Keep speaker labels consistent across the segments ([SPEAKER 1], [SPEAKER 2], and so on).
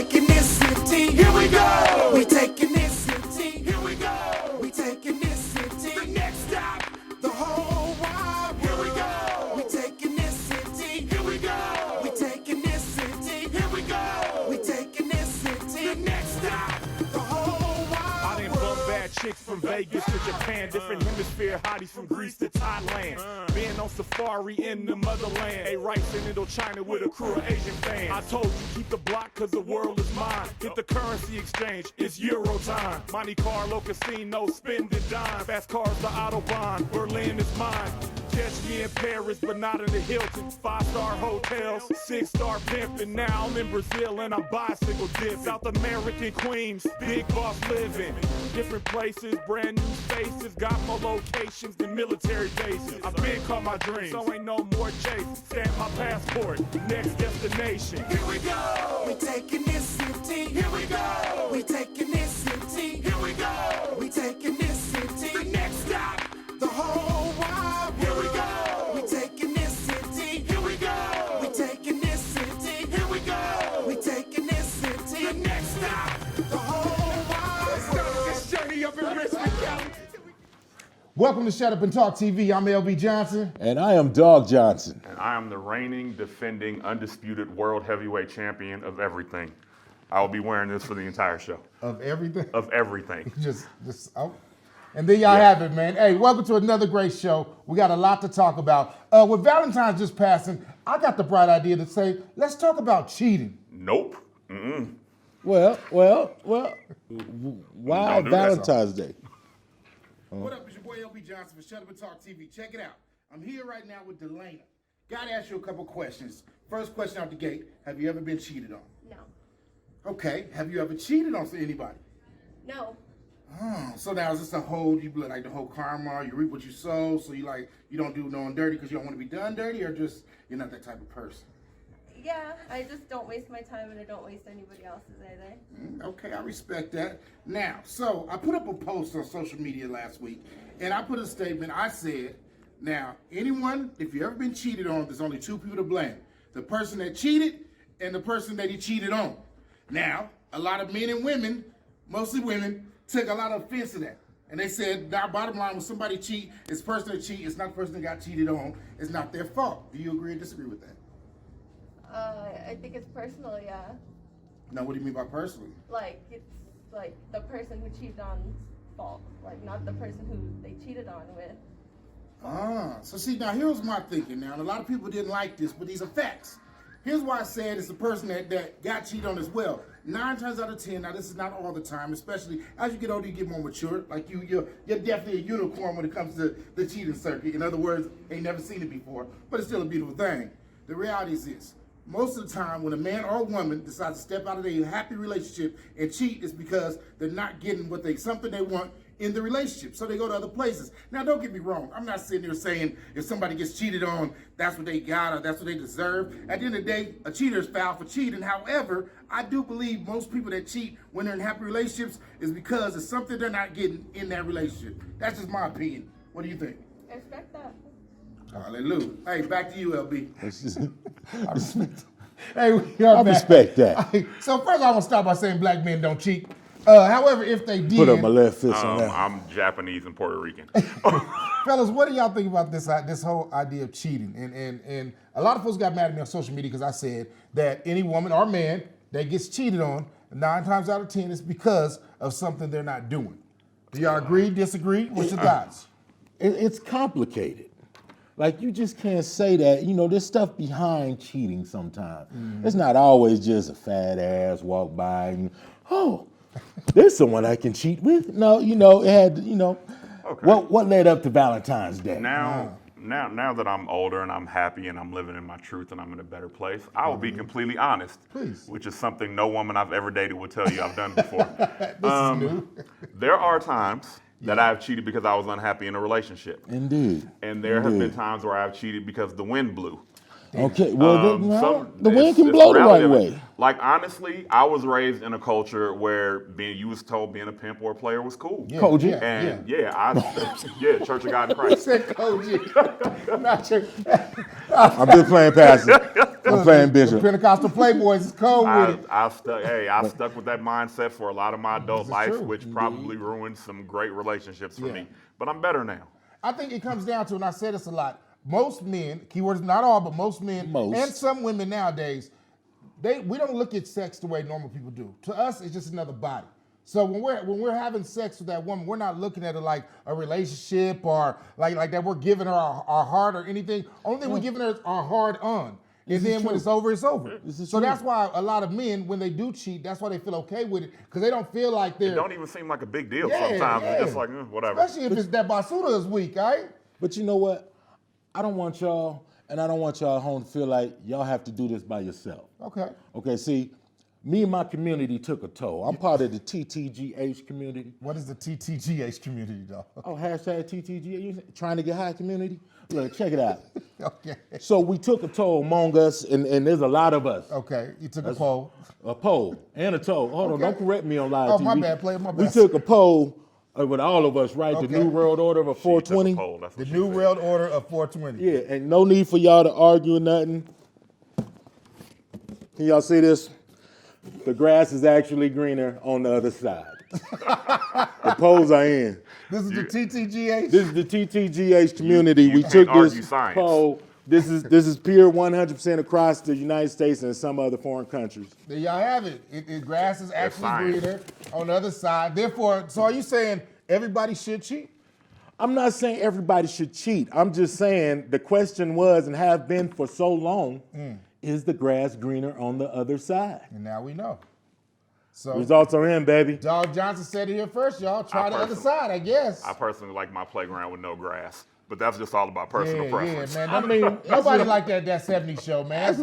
[SPEAKER 1] taking this city. Here we go. We taking this city. Here we go. We taking this city. The next stop, the whole wild world. Here we go. We taking this city. Here we go. We taking this city. Here we go. We taking this city. The next stop, the whole wild
[SPEAKER 2] I done bumped bad chicks from Vegas to Japan, different hemisphere hotties from Greece to Thailand. Being on safari in the motherland, a rice in Indochina with a crew of Asian fans. I told you keep the block cause the world is mine. Hit the currency exchange, it's Euro time. Monte Carlo casino, spend a dime. Fast cars to Autobahn, Berlin is mine. Catch me in Paris, but not in the Hilton. 5-star hotels, 6-star pimpin'. Now I'm in Brazil and I'm bicycle dipping. South American queens, big boss living. Different places, brand new faces. Got more locations than military bases. I've been caught my dreams, so ain't no more chase. Stamp my passport, next destination.
[SPEAKER 1] Here we go. We taking this city. Here we go. We taking this city. Here we go. We taking this city. The next stop, the whole wild world. Here we go. We taking this city. Here we go. We taking this city. Here we go. We taking this city. The next stop, the whole wild world.
[SPEAKER 2] This journey up in Richmond County.
[SPEAKER 3] Welcome to Shut Up and Talk TV. I'm LB Johnson.
[SPEAKER 4] And I am Dog Johnson.
[SPEAKER 5] And I am the reigning, defending, undisputed world heavyweight champion of everything. I will be wearing this for the entire show.
[SPEAKER 3] Of everything?
[SPEAKER 5] Of everything.
[SPEAKER 3] just oh. And there y'all have it, man. Hey, welcome to another great show. We got a lot to talk about. With Valentine's just passing, I got the bright idea to say, let's talk about cheating.
[SPEAKER 5] Nope. Mm-mm.
[SPEAKER 4] Well, why
[SPEAKER 5] Don't do that,
[SPEAKER 4] Valentine's Day?
[SPEAKER 3] What up, it's your boy LB Johnson for Shut Up and Talk TV. Check it out. I'm here right now with Delana. Gotta ask you a couple questions. First question out the gate, have you ever been cheated on?
[SPEAKER 6] No.
[SPEAKER 3] Okay, have you ever cheated on anybody?
[SPEAKER 6] No.
[SPEAKER 3] Oh, so now is this a whole, you like the whole karma, you reap what you sow, so you don't do no one dirty because you don't want to be done dirty, or just you're not that type of person?
[SPEAKER 6] Yeah, I just don't waste my time and I don't waste anybody else's either.
[SPEAKER 3] Okay, I respect that. Now, so I put up a post on social media last week, and I put a statement. I said, now, anyone, if you ever been cheated on, there's only two people to blame. The person that cheated and the person that he cheated on. Now, a lot of men and women, mostly women, took a lot of offense to that. And they said, now, bottom line, when somebody cheat, it's the person that cheat, it's not the person that got cheated on, it's not their fault. Do you agree or disagree with that?
[SPEAKER 6] I think it's personal, yeah.
[SPEAKER 3] Now, what do you mean by personally?
[SPEAKER 6] Like, it's like the person who cheated on's fault. Like, not the person who they cheated on with.
[SPEAKER 3] So see, now here's my thinking now, and a lot of people didn't like this, but these are facts. Here's why I said it's the person that got cheated on as well. 9 times out of 10, now this is not all the time, especially as you get older, you get more mature. Like you're definitely a unicorn when it comes to the cheating circuit. In other words, ain't never seen it before, but it's still a beautiful thing. The reality is this. Most of the time, when a man or a woman decides to step out of their happy relationship and cheat, it's because they're not getting something they want in the relationship. So they go to other places. Now, don't get me wrong. I'm not sitting there saying if somebody gets cheated on, that's what they got or that's what they deserve. At the end of the day, a cheater is foul for cheating. However, I do believe most people that cheat when they're in happy relationships is because it's something they're not getting in that relationship. That's just my opinion. What do you think?
[SPEAKER 6] I respect that.
[SPEAKER 3] Hallelujah. Hey, back to you, LB.
[SPEAKER 4] I respect,
[SPEAKER 3] Hey, we are
[SPEAKER 4] I
[SPEAKER 3] back.
[SPEAKER 4] respect that.
[SPEAKER 3] So first, I want to start by saying black men don't cheat. However, if they did,
[SPEAKER 4] Put up my left fist on that.
[SPEAKER 5] I'm Japanese and Puerto Rican.
[SPEAKER 3] fellas, what do y'all think about this whole idea of cheating? And a lot of folks got mad at me on social media because I said that any woman or man that gets cheated on, 9 times out of 10, is because of something they're not doing. Do y'all agree, disagree? What's your thoughts?
[SPEAKER 4] It's complicated. Like, you just can't say that, there's stuff behind cheating sometimes. It's not always just a fat ass walk by and, there's someone I can cheat with. No, it had,
[SPEAKER 5] Okay.
[SPEAKER 4] what led up to Valentine's Day?
[SPEAKER 5] Now that I'm older and I'm happy and I'm living in my truth and I'm in a better place, I will be completely honest.
[SPEAKER 3] Please.
[SPEAKER 5] Which is something no woman I've ever dated would tell you I've done before.
[SPEAKER 3] This is new.
[SPEAKER 5] There are times that I've cheated because I was unhappy in a relationship.
[SPEAKER 4] Indeed.
[SPEAKER 5] And there have been times where I've cheated because the wind blew.
[SPEAKER 4] Okay, well, the wind
[SPEAKER 5] it's
[SPEAKER 4] can blow the
[SPEAKER 5] reality
[SPEAKER 4] right
[SPEAKER 5] of it.
[SPEAKER 4] way.
[SPEAKER 5] Like, honestly, I was raised in a culture where you was told being a pimp or a player was cool.
[SPEAKER 3] Yeah,
[SPEAKER 4] Coach,
[SPEAKER 3] yeah,
[SPEAKER 5] And
[SPEAKER 3] yeah.
[SPEAKER 5] Church of God in
[SPEAKER 3] He
[SPEAKER 5] Christ.
[SPEAKER 3] said Koji. Not your.
[SPEAKER 4] I'm just playing pastor. I'm playing
[SPEAKER 3] The
[SPEAKER 4] Bishop.
[SPEAKER 3] Pentecostal Playboys is cold with it.
[SPEAKER 5] I've stuck with that mindset for a lot of my adult life,
[SPEAKER 3] true.
[SPEAKER 5] which probably ruined some great relationships for
[SPEAKER 3] Yeah.
[SPEAKER 5] me. But I'm better now.
[SPEAKER 3] I think it comes down to, and I say this a lot, most men, keywords not all, but most men, and some women nowadays, we don't look at sex the way normal people do. To us, it's just another body. So when we're having sex with that woman, we're not looking at it like a relationship or like that we're giving her our heart or anything. Only thing we're giving her is our heart on. And then when it's over, it's over. So that's why a lot of men, when they do cheat, that's why they feel okay with it, because they don't feel like they're...
[SPEAKER 5] It don't even seem like a big deal sometimes. It's just like, whatever.
[SPEAKER 3] Especially if it's that basura is weak, all right?
[SPEAKER 4] But you know what? I don't want y'all, and I don't want y'all at home to feel like y'all have to do this by yourself.
[SPEAKER 3] Okay.
[SPEAKER 4] Okay, see, me and my community took a toll. I'm part of the TTGH community.
[SPEAKER 3] What is the TTGH community, though?
[SPEAKER 4] Oh, hashtag TTGH, trying to get high community? Look, check it out.
[SPEAKER 3] Okay.
[SPEAKER 4] So we took a toll among us, and there's a lot of us.
[SPEAKER 3] Okay, you took a poll.
[SPEAKER 4] A poll and a toll. Hold on, don't correct me on live
[SPEAKER 3] Oh,
[SPEAKER 4] TV.
[SPEAKER 3] my bad, player, my bad.
[SPEAKER 4] We took a poll with all of us, right?
[SPEAKER 3] Okay.
[SPEAKER 4] The New World Order of 420.
[SPEAKER 3] The New World Order of 420.
[SPEAKER 4] Yeah, and no need for y'all to argue or nothing. Can y'all see this? The grass is actually greener on the other side. The polls are in.
[SPEAKER 3] This is the TTGH?
[SPEAKER 4] This is the TTGH community.
[SPEAKER 5] You
[SPEAKER 4] We
[SPEAKER 5] can't
[SPEAKER 4] took
[SPEAKER 5] argue
[SPEAKER 4] this
[SPEAKER 5] science.
[SPEAKER 4] poll. This is pure 100% across the United States and some other foreign countries.
[SPEAKER 3] There y'all have it. Grass is actually
[SPEAKER 5] science.
[SPEAKER 3] greener on the other side. Therefore, so are you saying everybody should cheat?
[SPEAKER 4] I'm not saying everybody should cheat. I'm just saying the question was and have been for so long, is the grass greener on the other side?
[SPEAKER 3] And now we know. So
[SPEAKER 4] Results are in, baby.
[SPEAKER 3] Dog Johnson said it here first, y'all. Try the other
[SPEAKER 5] personally-
[SPEAKER 3] side, I guess.
[SPEAKER 5] I personally like my playground with no grass. But that's just all about personal preference.
[SPEAKER 3] man.
[SPEAKER 4] I mean,
[SPEAKER 3] Nobody like that 70s show, man.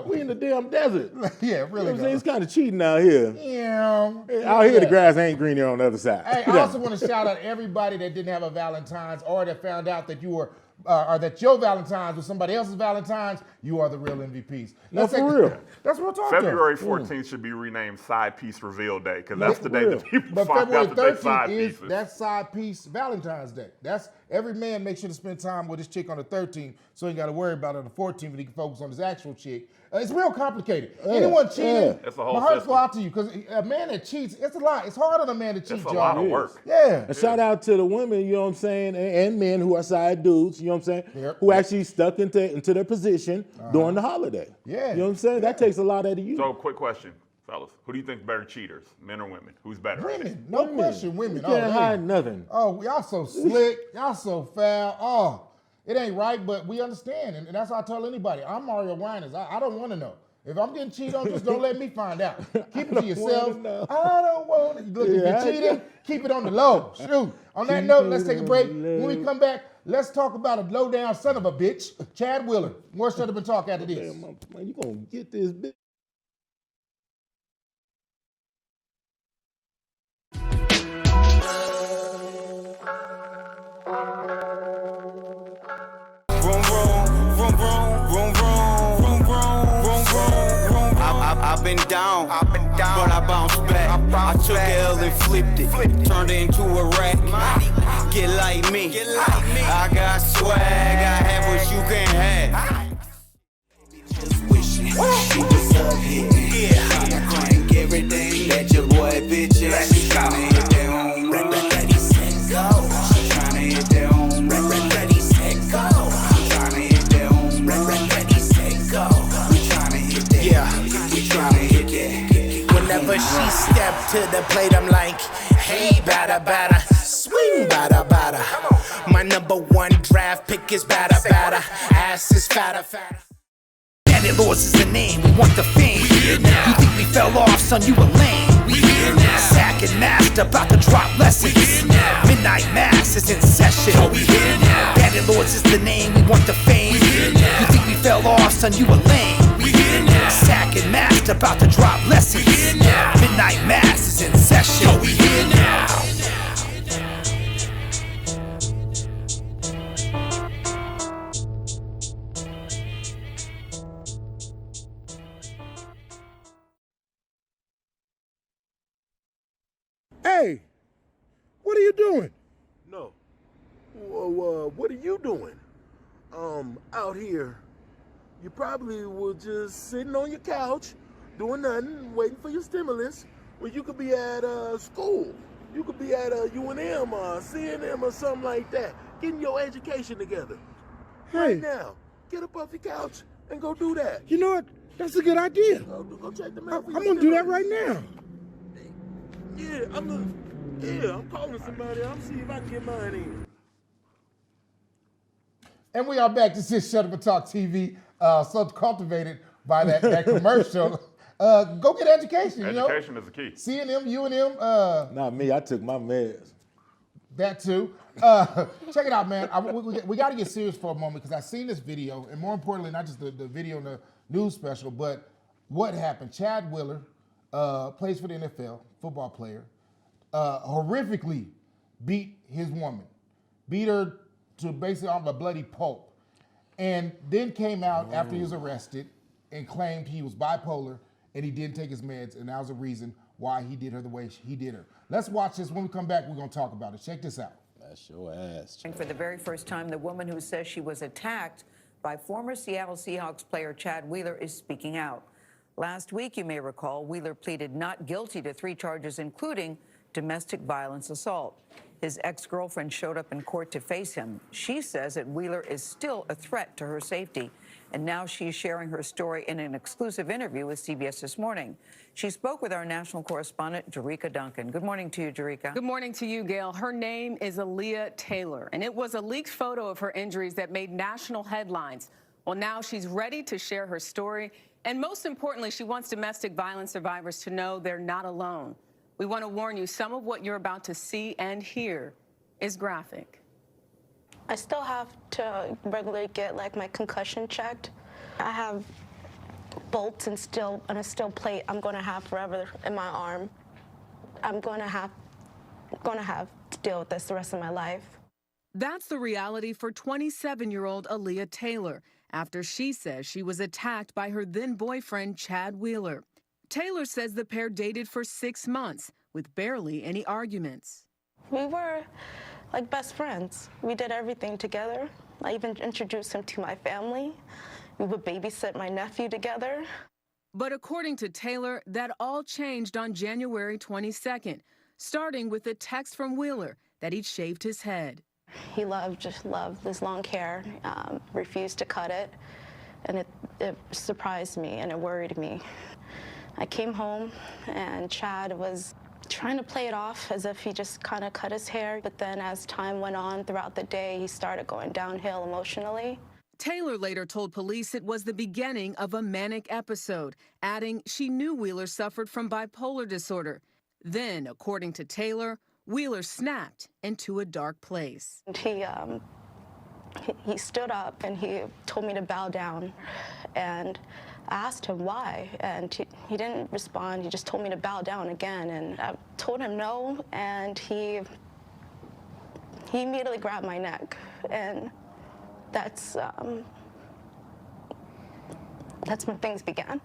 [SPEAKER 4] we in the damn desert.
[SPEAKER 3] Yeah, really.
[SPEAKER 4] You know what I'm saying? It's kind of cheating out here.
[SPEAKER 3] Yeah.
[SPEAKER 4] Out here, the grass ain't greener on the other side.
[SPEAKER 3] Hey, I also want to shout out everybody that didn't have a Valentine's or that found out that you were, or that your Valentine's was somebody else's Valentine's. You are the real MVPs.
[SPEAKER 4] No, for real.
[SPEAKER 3] That's real talk.
[SPEAKER 5] February 14th should be renamed Side Piece Reveal Day, because that's the day
[SPEAKER 4] real.
[SPEAKER 5] that people
[SPEAKER 3] But
[SPEAKER 5] find
[SPEAKER 3] February
[SPEAKER 5] out that they
[SPEAKER 3] 13th
[SPEAKER 5] side
[SPEAKER 3] is
[SPEAKER 5] pieces.
[SPEAKER 3] that side piece Valentine's Day. That's every man makes sure to spend time with his chick on the 13th, so he got to worry about it on the 14th, and he can focus on his actual chick. It's real complicated. Anyone cheating,
[SPEAKER 5] It's a whole
[SPEAKER 3] my heart
[SPEAKER 5] system.
[SPEAKER 3] go out to you, because a man that cheats, it's a lot. It's hard on a man to cheat,
[SPEAKER 5] It's a
[SPEAKER 3] y'all.
[SPEAKER 5] lot of work.
[SPEAKER 3] Yeah.
[SPEAKER 4] A shout out to the women, you know what I'm saying, and men who are side dudes, you know what I'm saying,
[SPEAKER 3] Yep.
[SPEAKER 4] who actually stuck into their position during the holiday.
[SPEAKER 3] Yeah.
[SPEAKER 4] You know what I'm saying? That takes a lot out of you.
[SPEAKER 5] So, quick question, fellas. Who do you think better cheaters, men or women? Who's better? at it?
[SPEAKER 3] Women, no question, women.
[SPEAKER 4] You can't
[SPEAKER 3] Oh,
[SPEAKER 4] hide
[SPEAKER 3] man.
[SPEAKER 4] nothing.
[SPEAKER 3] Oh, y'all so slick. Y'all so foul. Oh, it ain't right, but we understand. And that's why I tell anybody, I'm Mario Winans. I don't want to know. If I'm getting cheated on, just don't let me find out. Keep it to yourself.
[SPEAKER 4] know.
[SPEAKER 3] I don't want to. Look,
[SPEAKER 4] Yeah,
[SPEAKER 3] if you're cheating, keep it on the low. Shoot. On that note, let's take a break. When we come back, let's talk about a low-down son of a bitch, Chad Wheeler. More Shut Up and Talk after this.
[SPEAKER 4] Damn, man, you gonna get this bitch.
[SPEAKER 7] I've been down, but I bounced back. I took a L and flipped it, turned it into a rack. Get like me, I got swag, I have what you can have. Just wishing she was up here. Tryna crank everything that your boy bitch ass. She tryna hit that home run. Ready, set, go. She tryna hit that home run. Ready, set, go. She tryna hit that home run. Ready, set, go. We tryna hit that. Yeah, we tryna hit that.
[SPEAKER 8] Whenever she step to the plate, I'm like, hey, batter, batter, swing, batter, batter. My number one draft pick is batter, batter. Ass is fatter, fatter. Bandit Lords is the name, we want the fame. You think we fell off, son, you a lame. We here now. Sack and Master about to drop lessons. Midnight Mass is in session. Oh, we here now. Bandit Lords is the name, we want the fame. You think we fell off, son, you a lame. We here now. Sack and Master about to drop lessons. Midnight Mass is in session. Oh, we here now.
[SPEAKER 9] Hey, what are you doing?
[SPEAKER 10] No. What are you doing? Out here
[SPEAKER 9] you probably were just sitting on your couch, doing nothing, waiting for your stimulus, when you could be at school. You could be at UNM or CNM or something like that, getting your education together. Right now, get up off your couch and go do that.
[SPEAKER 10] You know what? That's a good idea.
[SPEAKER 9] Go check the mail.
[SPEAKER 10] I'm gonna do that right now.
[SPEAKER 9] Yeah, I'm calling somebody. I'm see if I can get mine in.
[SPEAKER 3] And we are back. This is Shut Up and Talk TV. So cultivated by that commercial. Go get education.
[SPEAKER 5] Education is the key.
[SPEAKER 3] CNM, UNM.
[SPEAKER 4] Not me. I took my meds.
[SPEAKER 3] That too. Check it out, man. We got to get serious for a moment because I seen this video, and more importantly, not just the video in the news special, but what happened. Chad Wheeler plays for the NFL, football player, horrifically beat his woman, beat her to basically on a bloody pulp, and then came out after he was arrested and claimed he was bipolar and he didn't take his meds, and that was the reason why he did her the way he did her. Let's watch this. When we come back, we're going to talk about it. Check this out.
[SPEAKER 4] That's your ass.
[SPEAKER 11] For the very first time, the woman who says she was attacked by former Seattle Seahawks player Chad Wheeler is speaking out. Last week, you may recall, Wheeler pleaded not guilty to 3 charges, including domestic violence assault. His ex-girlfriend showed up in court to face him. She says that Wheeler is still a threat to her safety, and now she's sharing her story in an exclusive interview with CBS This Morning. She spoke with our national correspondent, Jerika Duncan. Good morning to you, Jerika.
[SPEAKER 12] Good morning to you, Gail. Her name is Aaliyah Taylor, and it was a leaked photo of her injuries that made national headlines. Well, now she's ready to share her story, and most importantly, she wants domestic violence survivors to know they're not alone. We want to warn you, some of what you're about to see and hear is graphic.
[SPEAKER 6] I still have to regularly get like my concussion checked. I have bolts and a steel plate I'm going to have forever in my arm. I'm going to have to deal with this the rest of my life.
[SPEAKER 12] That's the reality for 27-year-old Aaliyah Taylor after she says she was attacked by her then boyfriend, Chad Wheeler. Taylor says the pair dated for 6 months with barely any arguments.
[SPEAKER 6] We were like best friends. We did everything together. I even introduced him to my family. We would babysit my nephew together.
[SPEAKER 12] But according to Taylor, that all changed on January 22nd, starting with a text from Wheeler that he'd shaved his head.
[SPEAKER 6] He just loved his long hair, refused to cut it, and it surprised me and it worried me. I came home and Chad was trying to play it off as if he just kind of cut his hair, but then as time went on throughout the day, he started going downhill emotionally.
[SPEAKER 12] Taylor later told police it was the beginning of a manic episode, adding she knew Wheeler suffered from bipolar disorder. Then, according to Taylor, Wheeler snapped into a dark place.
[SPEAKER 6] He stood up and he told me to bow down, and I asked him why, and he didn't respond. He just told me to bow down again, and I told him no, and he immediately grabbed my neck, and that's when things began.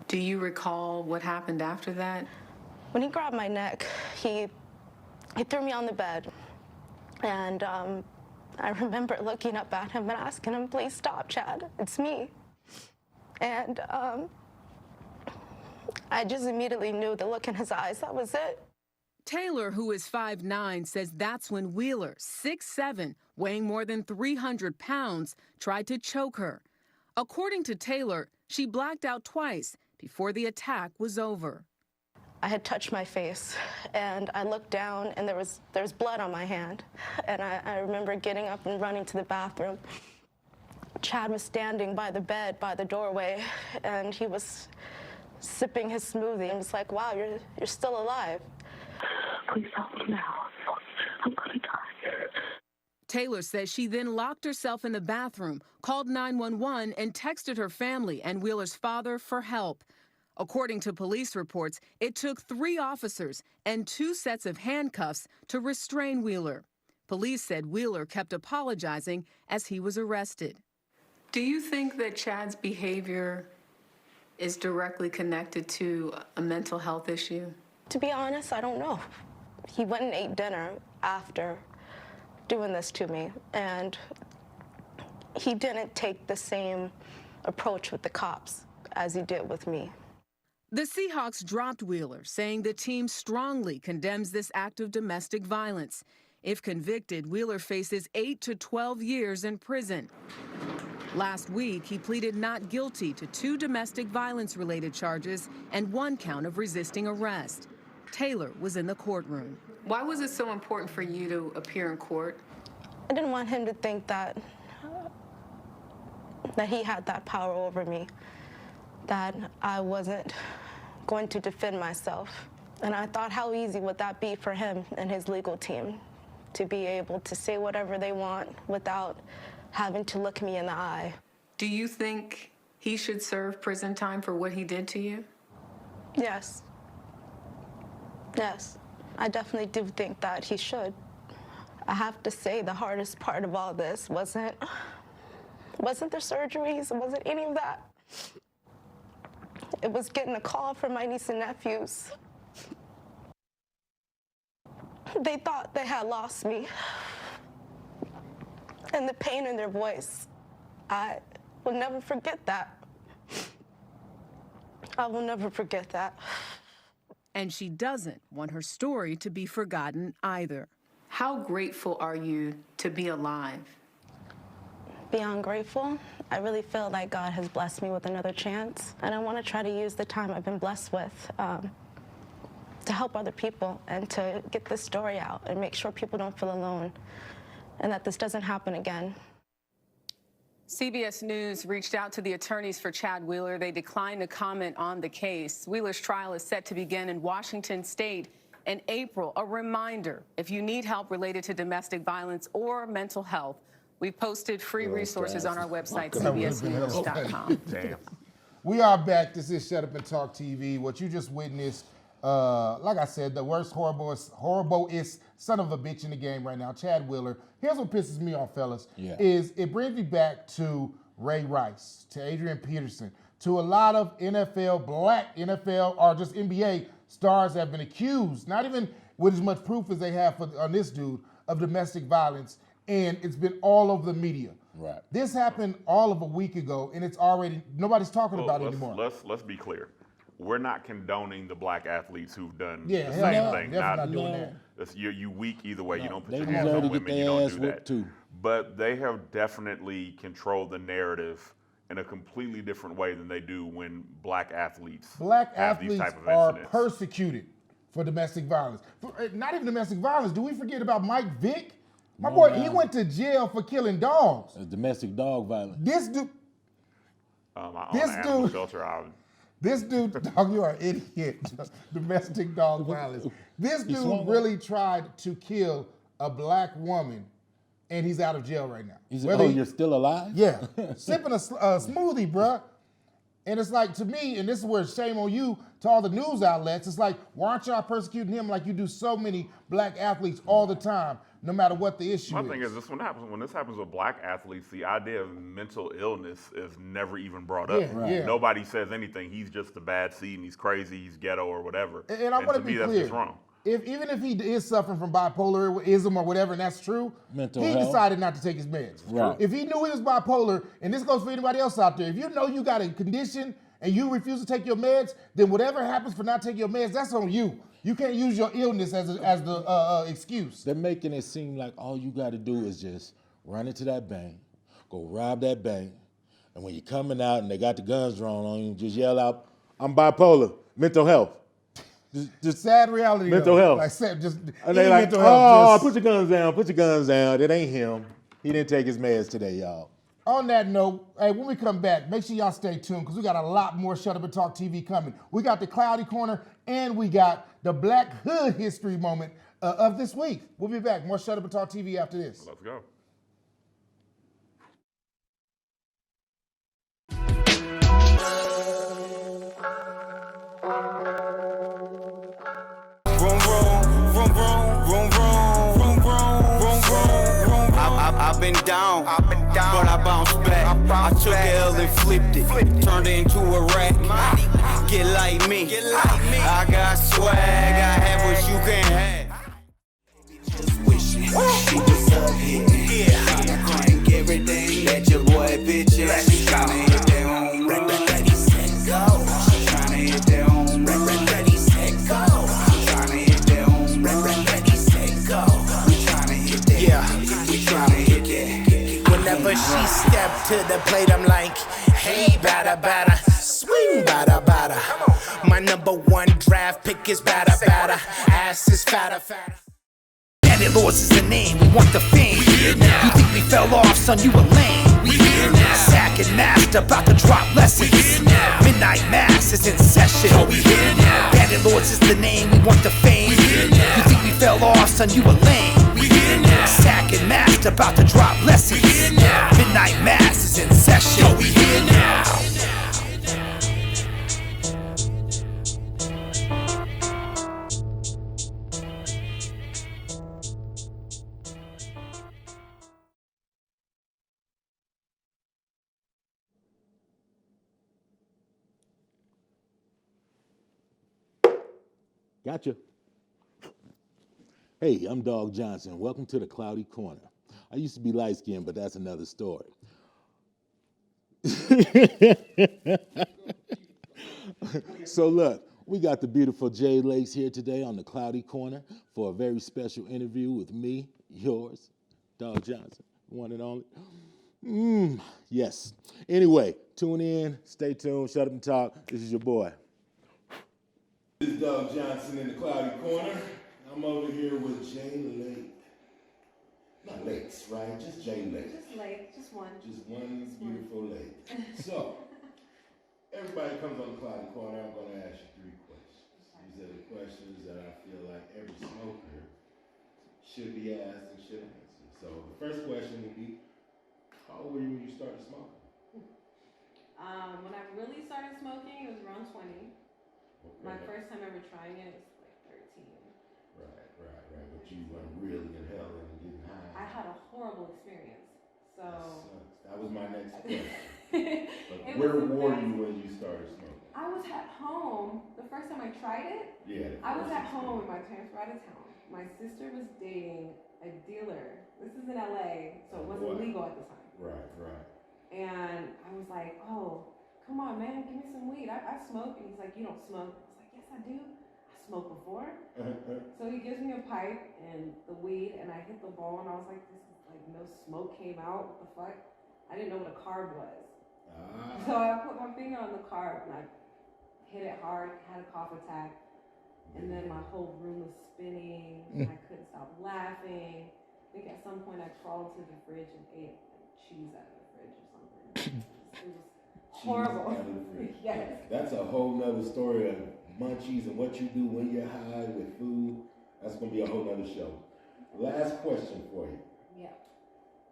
[SPEAKER 12] Do you recall what happened after that?
[SPEAKER 6] When he grabbed my neck, he threw me on the bed, and I remember looking up at him and asking him, "Please stop, Chad, it's me." And I just immediately knew the look in his eyes, that was it.
[SPEAKER 12] Taylor, who is 5'9", says that's when Wheeler, 6'7", weighing more than 300 pounds, tried to choke her. According to Taylor, she blacked out twice before the attack was over.
[SPEAKER 6] I had touched my face, and I looked down, and there was blood on my hand. And I remember getting up and running to the bathroom. Chad was standing by the bed, by the doorway, and he was sipping his smoothie and was like, "Wow, you're still alive." "Please help me now. I'm gonna die."
[SPEAKER 12] Taylor says she then locked herself in the bathroom, called 911, and texted her family and Wheeler's father for help. According to police reports, it took 3 officers and 2 sets of handcuffs to restrain Wheeler. Police said Wheeler kept apologizing as he was arrested. Do you think that Chad's behavior is directly connected to a mental health issue?
[SPEAKER 6] To be honest, I don't know. He went and ate dinner after doing this to me, and he didn't take the same approach with the cops as he did with me.
[SPEAKER 12] The Seahawks dropped Wheeler, saying the team strongly condemns this act of domestic violence. If convicted, Wheeler faces 8 to 12 years in prison. Last week, he pleaded not guilty to 2 domestic violence-related charges and 1 count of resisting arrest. Taylor was in the courtroom.
[SPEAKER 13] Why was it so important for you to appear in court?
[SPEAKER 6] I didn't want him to think that he had that power over me, that I wasn't going to defend myself. And I thought, how easy would that be for him and his legal team to be able to say whatever they want without having to look me in the eye.
[SPEAKER 13] Do you think he should serve prison time for what he did to you?
[SPEAKER 6] Yes. Yes, I definitely do think that he should. I have to say the hardest part of all this wasn't the surgeries, it wasn't any of that. It was getting a call from my niece and nephews. They thought they had lost me. And the pain in their voice, I will never forget that. I will never forget that.
[SPEAKER 12] And she doesn't want her story to be forgotten either.
[SPEAKER 13] How grateful are you to be alive?
[SPEAKER 6] Beyond grateful, I really feel like God has blessed me with another chance. And I want to try to use the time I've been blessed with to help other people and to get this story out and make sure people don't feel alone and that this doesn't happen again.
[SPEAKER 13] CBS News reached out to the attorneys for Chad Wheeler. They declined to comment on the case. Wheeler's trial is set to begin in Washington State in April. A reminder, if you need help related to domestic violence or mental health, we've posted free resources on our website, cbsnews.com.
[SPEAKER 3] Damn. We are back. This is Shut Up and Talk TV. What you just witnessed, like I said, the worst, horriblest son of a bitch in the game right now, Chad Wheeler. Here's what pisses me off, fellas, is it brings me back to Ray Rice, to Adrian Peterson, to a lot of NFL, black NFL, or just NBA stars that have been accused, not even with as much proof as they have on this dude, of domestic violence, and it's been all over the media.
[SPEAKER 4] Right.
[SPEAKER 3] This happened all of a week ago, and it's already, nobody's talking about it anymore.
[SPEAKER 5] Let's be clear. We're not condoning the black athletes who've done the
[SPEAKER 3] hell
[SPEAKER 5] same
[SPEAKER 3] no,
[SPEAKER 5] thing.
[SPEAKER 3] not doing that.
[SPEAKER 5] You weak either way. You don't put
[SPEAKER 4] they
[SPEAKER 5] your hands
[SPEAKER 4] deserve
[SPEAKER 5] on
[SPEAKER 4] to get
[SPEAKER 5] women. You
[SPEAKER 4] their
[SPEAKER 5] don't
[SPEAKER 4] ass
[SPEAKER 5] do
[SPEAKER 4] whipped
[SPEAKER 5] that.
[SPEAKER 4] too.
[SPEAKER 5] But they have definitely controlled the narrative in a completely different way than they do when black athletes
[SPEAKER 3] Black
[SPEAKER 5] have these
[SPEAKER 3] athletes
[SPEAKER 5] type of
[SPEAKER 3] are
[SPEAKER 5] incidents.
[SPEAKER 3] persecuted for domestic violence. Not even domestic violence. Do we forget about Mike Vick? My boy, he went to jail for killing dogs.
[SPEAKER 4] Domestic dog violence.
[SPEAKER 3] This dude. This dude, dog, you are an idiot. Domestic dog violence. This dude really tried to kill a black woman, and he's out of jail right now.
[SPEAKER 4] You're still alive?
[SPEAKER 3] Yeah, sipping a smoothie, bruh. And it's like, to me, and this is where shame on you to all the news outlets, it's like, why aren't y'all persecuting him like you do so many black athletes all the time, no matter what the issue is?
[SPEAKER 5] My thing is, when this happens with black athletes, the idea of mental illness is never even brought up.
[SPEAKER 3] Yeah.
[SPEAKER 5] Nobody says anything. He's just a bad seed, and he's crazy, he's ghetto or whatever.
[SPEAKER 3] And I want to be
[SPEAKER 5] me,
[SPEAKER 3] clear.
[SPEAKER 5] that's just wrong.
[SPEAKER 3] Even if he is suffering from bipolarism or whatever, and that's true, he decided not to take his meds.
[SPEAKER 4] Right.
[SPEAKER 3] If he knew he was bipolar, and this goes for anybody else out there, if you know you got a condition and you refuse to take your meds, then whatever happens for not taking your meds, that's on you. You can't use your illness as the excuse.
[SPEAKER 4] They're making it seem like all you got to do is just run into that bank, go rob that bank, and when you're coming out and they got the guns drawn on you, just yell out, "I'm bipolar, mental health."
[SPEAKER 3] Just sad reality.
[SPEAKER 4] Mental health.
[SPEAKER 3] Like just
[SPEAKER 4] and they like,
[SPEAKER 3] mental health,
[SPEAKER 4] put your guns down, put your guns down. It ain't him. He didn't take his meds today, y'all.
[SPEAKER 3] On that note, hey, when we come back, make sure y'all stay tuned because we got a lot more Shut Up and Talk TV coming. We got the Cloudy Corner and we got the Black Hood History Moment of this week. We'll be back. More Shut Up and Talk TV after this.
[SPEAKER 5] Let's go.
[SPEAKER 7] I've been down, but I bounced back. I took a L and flipped it, turned it into a rack. Get like me, I got swag, I have what you can't have. Just wishing she deserved it. Yeah, I crank everything that you
[SPEAKER 8] step to the plate, I'm like, hey, batter, batter, swing, batter, batter. My number one draft pick is batter, batter, ass is fatter, fatter. Bandit Lords is the name, we want the fame. We here now. You think we fell off, son, you a lame. We here now. Sack and Master about to drop lessons. We here now. Midnight Mass is in session. Oh, we here now. Bandit Lords is the name, we want the fame. We here now. You think we fell off, son, you a lame. We here now. Sack and Master about to drop lessons. We here now. Midnight Mass is in session. Oh, we here now.
[SPEAKER 4] Gotcha. Hey, I'm Dog Johnson. Welcome to the Cloudy Corner. I used to be light-skinned, but that's another story. So look, we got the beautiful Jade Lakes here today on the Cloudy Corner for a very special interview with me, yours, Dog Johnson, one and only. Yes. Anyway, tune in, stay tuned, shut up and talk. This is your boy. This is Dog Johnson in the Cloudy Corner. I'm over here with Jade Lake. Not Lakes, right? Just Jade Lake.
[SPEAKER 14] Just Lake, just one.
[SPEAKER 4] Just one beautiful lake. So, everybody comes on the Cloudy Corner. I'm going to ask you 3 questions. These are the questions that I feel like every smoker should be asked and should answer. So, the first question would be, how old were you when you started smoking?
[SPEAKER 14] When I really started smoking, it was around 20.
[SPEAKER 4] Okay.
[SPEAKER 14] My first time ever trying it was like 13.
[SPEAKER 4] Right. But you weren't really inhaling and getting high.
[SPEAKER 14] I had a horrible experience. So
[SPEAKER 4] that was my next question. Where were you when you started smoking?
[SPEAKER 14] I was at home. The first time I tried it, I was at home when my parents were out of town. My sister was dating a dealer. This is in LA, so it wasn't legal at the time.
[SPEAKER 4] Right.
[SPEAKER 14] And I was like, oh, come on, man, give me some weed. I smoke. And he's like, you don't smoke. I was like, yes, I do. I smoked before. So he gives me a pipe and the weed, and I hit the bowl, and I was like, this is like no smoke came out. What the fuck? I didn't know what a carb was. So I put my finger on the carb, and I hit it hard, had a cough attack, and then my whole room was spinning, and I couldn't stop laughing. I think at some point I crawled to the fridge and ate cheese out of the fridge or something. It was horrible. Yes.
[SPEAKER 4] That's a whole nother story of munchies and what you do when you're high with food. That's going to be a whole nother show. Last question for you.
[SPEAKER 14] Yeah.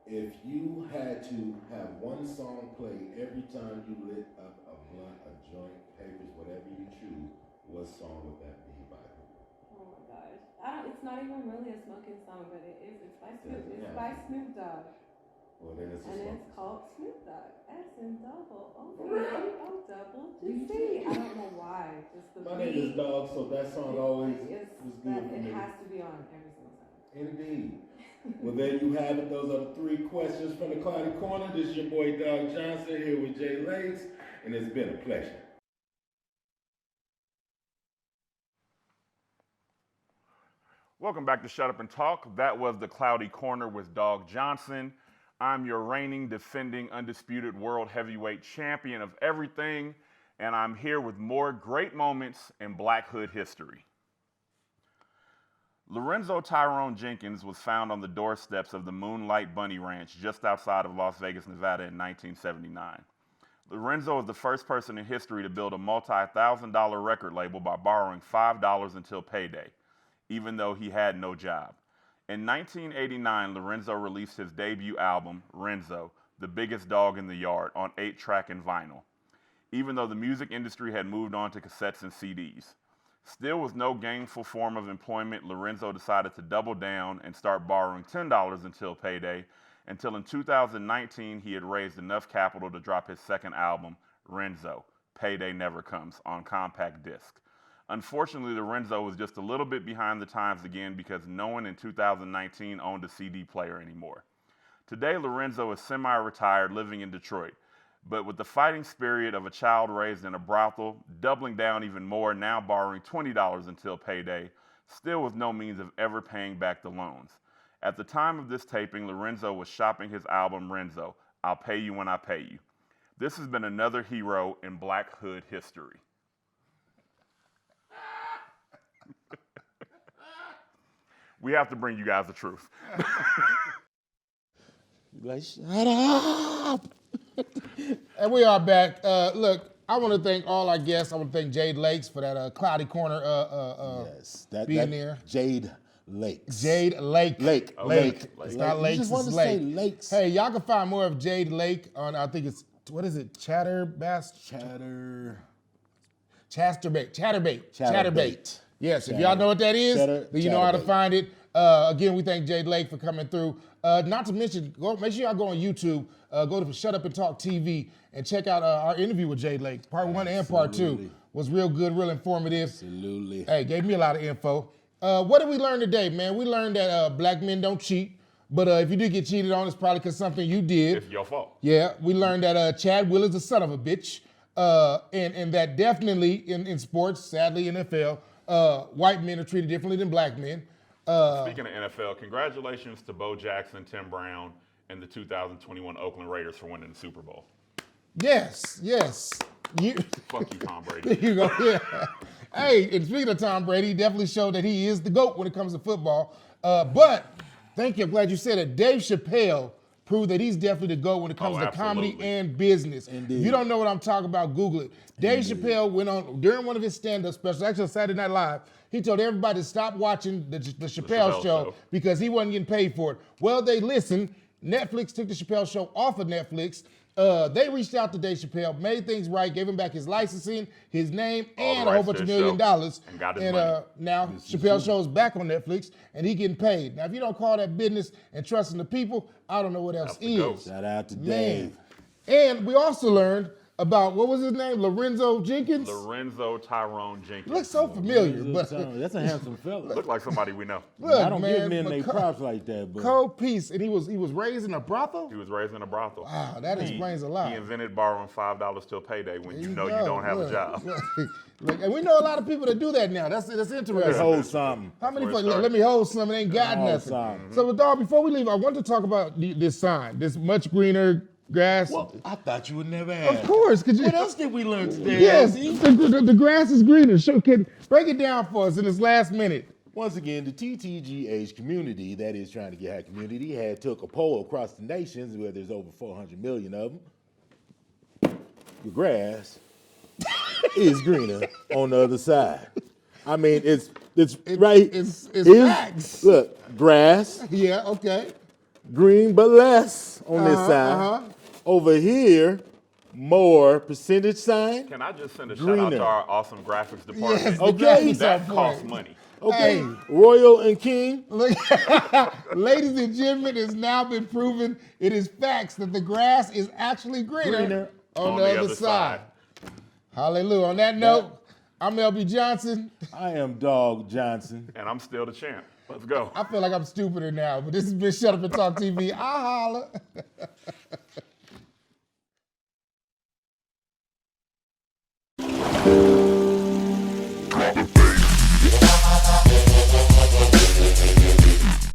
[SPEAKER 4] If you had to have one song play every time you lit up a blunt, a joint, papers, whatever you choose, what song would that be by who?
[SPEAKER 14] Oh my gosh. It's not even really a smoking song, but it is. It's by Snoop Dogg.
[SPEAKER 4] Well, then it's
[SPEAKER 14] it's called Snoop Dogg. S and double O double G. I don't know why. Just the
[SPEAKER 4] My name is Dog, so that song always was good for me.
[SPEAKER 14] It has to be on every single time.
[SPEAKER 4] Indeed. Well, there you have it. Those are the 3 questions from the Cloudy Corner. This is your boy Dog Johnson here with Jay Lakes, and it's been a pleasure.
[SPEAKER 5] Welcome back to Shut Up and Talk. That was the Cloudy Corner with Dog Johnson. I'm your reigning, defending, undisputed world heavyweight champion of everything, and I'm here with more great moments in Black Hood history. Lorenzo Tyrone Jenkins was found on the doorsteps of the Moonlight Bunny Ranch just outside of Las Vegas, Nevada in 1979. Lorenzo is the first person in history to build a multi-$1,000 record label by borrowing $5 until payday, even though he had no job. In 1989, Lorenzo released his debut album, Renzo, The Biggest Dog in the Yard, on 8-track and vinyl, even though the music industry had moved on to cassettes and CDs. Still with no gainful form of employment, Lorenzo decided to double down and start borrowing $10 until payday, until in 2019 he had raised enough capital to drop his second album, Renzo, Payday Never Comes, on compact disc. Unfortunately, Lorenzo was just a little bit behind the times again because no one in 2019 owned a CD player anymore. Today, Lorenzo is semi-retired living in Detroit, but with the fighting spirit of a child raised in a brothel, doubling down even more, now borrowing $20 until payday, still with no means of ever paying back the loans. At the time of this taping, Lorenzo was shopping his album Renzo, I'll pay you when I pay you. This has been another hero in Black Hood history. We have to bring you guys the truth.
[SPEAKER 4] Like, shut up.
[SPEAKER 3] And we are back. Look, I want to thank all our guests. I want to thank Jade Lakes for that cloudy corner being there.
[SPEAKER 4] Jade Lakes.
[SPEAKER 3] Jade Lake.
[SPEAKER 4] Lake.
[SPEAKER 3] It's not Lakes,
[SPEAKER 4] just want
[SPEAKER 3] it's
[SPEAKER 4] to say
[SPEAKER 3] Lake.
[SPEAKER 4] Lakes.
[SPEAKER 3] Hey, y'all can find more of Jade Lake on, I think it's, what is it? Chatterbait. Yes, if y'all know what that is, then you know how to find it. Again, we thank Jade Lake for coming through. Not to mention, make sure y'all go on YouTube, go to Shut Up and Talk TV, and check out our interview with Jade Lake. Part 1 and Part 2 was real good, real informative.
[SPEAKER 4] Absolutely.
[SPEAKER 3] Hey, gave me a lot of info. What did we learn today, man? We learned that black men don't cheat, but if you did get cheated on, it's probably because something you did.
[SPEAKER 5] It's your fault.
[SPEAKER 3] Yeah, we learned that Chad Wheeler's a son of a bitch, and that definitely in sports, sadly NFL, white men are treated differently than black men.
[SPEAKER 5] Speaking of NFL, congratulations to Bo Jackson, Tim Brown, and the 2021 Oakland Raiders for winning the Super Bowl.
[SPEAKER 3] Yes.
[SPEAKER 5] Fuck you, Tom Brady.
[SPEAKER 3] There you go, yeah. Hey, and speaking of Tom Brady, he definitely showed that he is the GOAT when it comes to football. But thank you, I'm glad you said it. Dave Chappelle proved that he's definitely the GOAT when it comes to comedy and business.
[SPEAKER 4] Indeed.
[SPEAKER 3] If you don't know what I'm talking about, Google it. Dave Chappelle went on, during one of his stand-up specials, actually on Saturday Night Live, he told everybody to stop watching the Chappelle show because he wasn't getting paid for it. Well, they listened. Netflix took the Chappelle show off of Netflix. They reached out to Dave Chappelle, made things right, gave him back his licensing, his name, and a whole bunch of $1 million.
[SPEAKER 5] And got his money.
[SPEAKER 3] Now Chappelle show is back on Netflix, and he getting paid. Now, if you don't call that business and trusting the people, I don't know what else is.
[SPEAKER 4] Shout out to Dave.
[SPEAKER 3] And we also learned about, what was his name? Lorenzo Jenkins?
[SPEAKER 5] Lorenzo Tyrone Jenkins.
[SPEAKER 3] Looks so familiar, but
[SPEAKER 4] that's a handsome fella.
[SPEAKER 5] Look like somebody we know.
[SPEAKER 3] Look,
[SPEAKER 4] I don't give
[SPEAKER 3] man,
[SPEAKER 4] men their props like that, but
[SPEAKER 3] cold piece, and he was raised in a brothel?
[SPEAKER 5] He was raised in a brothel.
[SPEAKER 3] Wow, that explains a lot.
[SPEAKER 5] He invented borrowing $5 till payday when you know you don't have a job.
[SPEAKER 3] Look, and we know a lot of people that do that now. That's interesting.
[SPEAKER 4] let me hold something.
[SPEAKER 3] How many folks, let me hold something, ain't got nothing. So, dog, before we leave, I want to talk about this sign, this much greener grass.
[SPEAKER 4] Well, I thought you would never ask.
[SPEAKER 3] Of course.
[SPEAKER 4] What else did we learn today?
[SPEAKER 3] Yes, the grass is greener. Break it down for us in this last minute.
[SPEAKER 4] Once again, the TTGH community, that is Trying to Get High community, took a poll across the nations where there's over 400 million of them. The grass is greener on the other side. I mean, it's right.
[SPEAKER 3] It's facts.
[SPEAKER 4] Look, grass.
[SPEAKER 3] Yeah, okay.
[SPEAKER 4] Green, but less on this side. Over here, more percentage sign.
[SPEAKER 5] Can I just send a shout out to our awesome graphics department?
[SPEAKER 3] Yes,
[SPEAKER 4] okay.
[SPEAKER 5] That costs money.
[SPEAKER 4] Okay,
[SPEAKER 3] Hey.
[SPEAKER 4] Royal and King.
[SPEAKER 3] Look, ladies and gentlemen, it's now been proven, it is facts that the grass is actually greener on the other side. Hallelujah. On that note, I'm LB Johnson.
[SPEAKER 4] I am Dog Johnson.
[SPEAKER 5] And I'm still the champ. Let's go.
[SPEAKER 3] I feel like I'm stupider now, but this has been Shut Up and Talk TV. I holla.